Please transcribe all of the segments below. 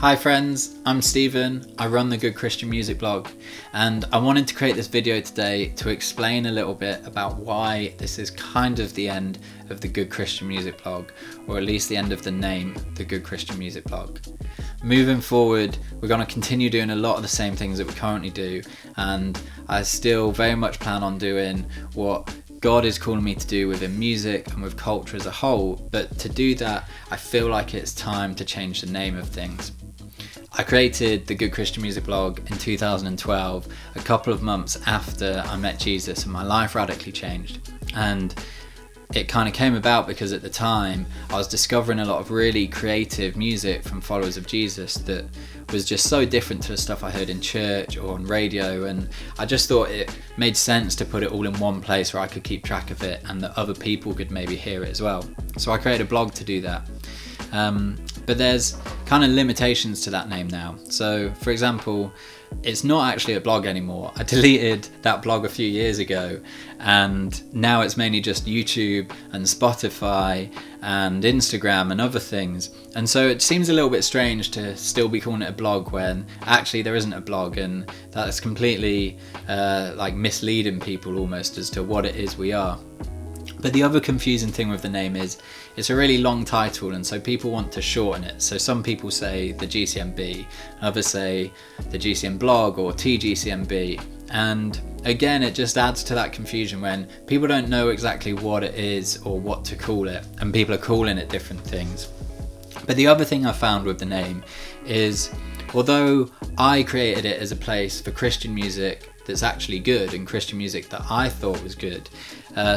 Hi friends, I'm Stephen. I run the Good Christian Music blog, and I wanted to create this video today to explain a little bit about why this is kind of the end of the Good Christian Music blog, or at least the end of the name, the Good Christian Music blog. Moving forward, we're going to continue doing a lot of the same things that we currently do, and I still very much plan on doing what God is calling me to do within music and with culture as a whole, but to do that, I feel like it's time to change the name of things. I created the Good Christian Music blog in 2012, a couple of months after I met Jesus, and my life radically changed. And it kind of came about because at the time I was discovering a lot of really creative music from followers of Jesus that was just so different to the stuff I heard in church or on radio, and I just thought it made sense to put it all in one place where I could keep track of it and that other people could maybe hear it as well. So I created a blog to do that. But there's kind of limitations to that name now. So for example, it's not actually a blog anymore. I deleted that blog a few years ago, and now it's mainly just YouTube and Spotify and Instagram and other things. And so it seems a little bit strange to still be calling it a blog when actually there isn't a blog, and that's completely misleading people almost as to what it is we are. But the other confusing thing with the name is it's a really long title, and so people want to shorten it. So some people say the GCMB, others say the GCM blog or TGCMB. And again, it just adds to that confusion when people don't know exactly what it is or what to call it, and people are calling it different things. But the other thing I found with the name is, although I created it as a place for Christian music that's actually good and Christian music that I thought was good,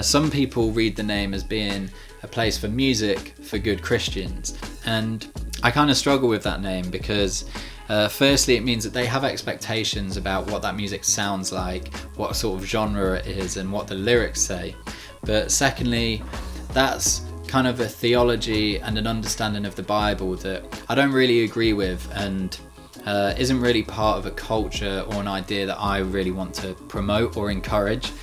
some people read the name as being a place for music for good Christians, and I kind of struggle with that name because firstly it means that they have expectations about what that music sounds like, what sort of genre it is and what the lyrics say. But secondly, that's kind of a theology and an understanding of the Bible that I don't really agree with, and isn't really part of a culture or an idea that I really want to promote or encourage.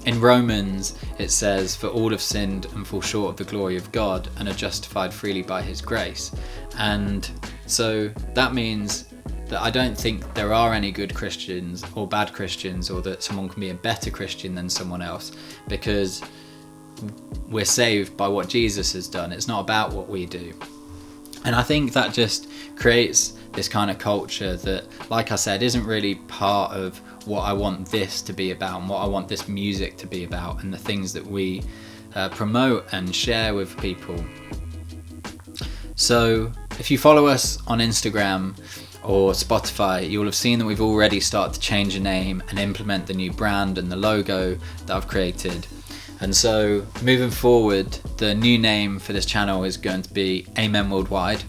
In Romans it says, "For all have sinned and fall short of the glory of God and are justified freely by his grace." And so that means that I don't think there are any good Christians or bad Christians, or that someone can be a better Christian than someone else, because we're saved by what Jesus has done. It's not about what we do. And I think that just creates this kind of culture that, like I said, isn't really part of what I want this to be about and what I want this music to be about and the things that we promote and share with people. So if you follow us on Instagram or Spotify, you'll have seen that we've already started to change the name and implement the new brand and the logo that I've created. And so moving forward, the new name for this channel is going to be Amen Worldwide.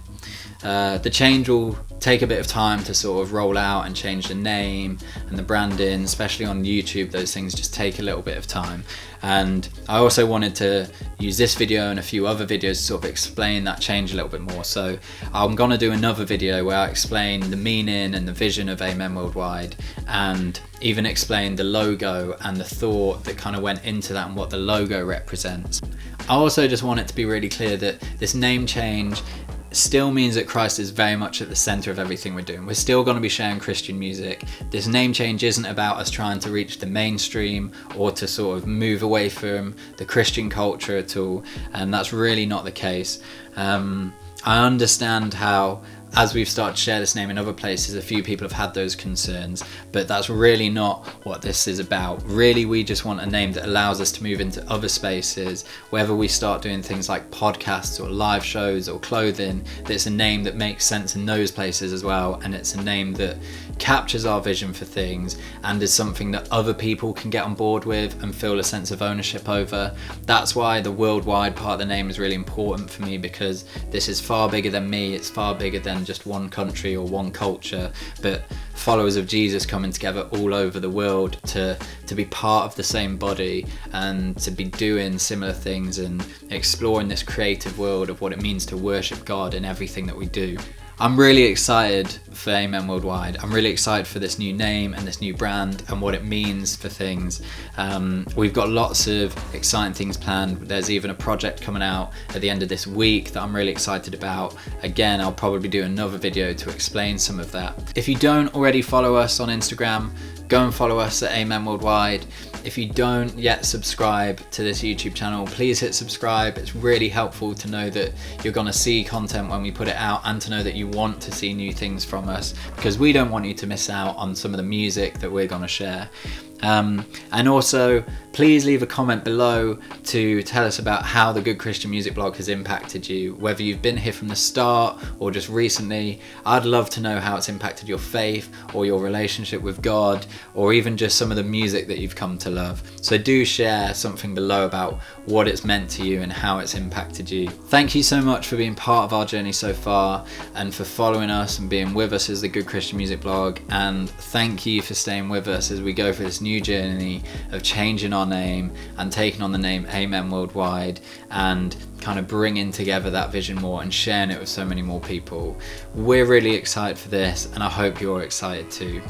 The change will take a bit of time to sort of roll out and change the name and the branding, especially on YouTube. Those things just take a little bit of time. And I also wanted to use this video and a few other videos to sort of explain that change a little bit more. So I'm going to do another video where I explain the meaning and the vision of Amen Worldwide, and even explain the logo and the thought that kind of went into that and what the logo represents. I also just want it to be really clear that this name change still means that Christ is very much at the center of everything we're doing. We're still going to be sharing Christian music. This name change isn't about us trying to reach the mainstream or to sort of move away from the Christian culture at all, and that's really not the case. I understand how, as we've started to share this name in other places, a few people have had those concerns, but that's really not what this is about. Really, we just want a name that allows us to move into other spaces, whether we start doing things like podcasts or live shows or clothing, that's a name that makes sense in those places as well, and it's a name that captures our vision for things and is something that other people can get on board with and feel a sense of ownership over. That's why the worldwide part of the name is really important for me, because this is far bigger than me. It's far bigger than just one country or one culture, but followers of Jesus coming together all over the world to be part of the same body and to be doing similar things and exploring this creative world of what it means to worship God in everything that we do. I'm really excited for Amen Worldwide. I'm really excited for this new name and this new brand and what it means for things. We've got lots of exciting things planned. There's even a project coming out at the end of this week that I'm really excited about. Again, I'll probably do another video to explain some of that. If you don't already follow us on Instagram, go and follow us at Amen Worldwide. If you don't yet subscribe to this YouTube channel, please hit subscribe. It's really helpful to know that you're gonna see content when we put it out, and to know that you want to see new things from us, because we don't want you to miss out on some of the music that we're gonna share. And also, please leave a comment below to tell us about how the Good Christian Music Blog has impacted you, whether you've been here from the start or just recently. I'd love to know how it's impacted your faith or your relationship with God, or even just some of the music that you've come to love. So do share something below about what it's meant to you and how it's impacted you. Thank you so much for being part of our journey so far, and for following us and being with us as the Good Christian Music Blog. And thank you for staying with us as we go through this new journey of changing our name and taking on the name Amen Worldwide, and kind of bringing together that vision more and sharing it with so many more people. We're really excited for this, and I hope you're excited too.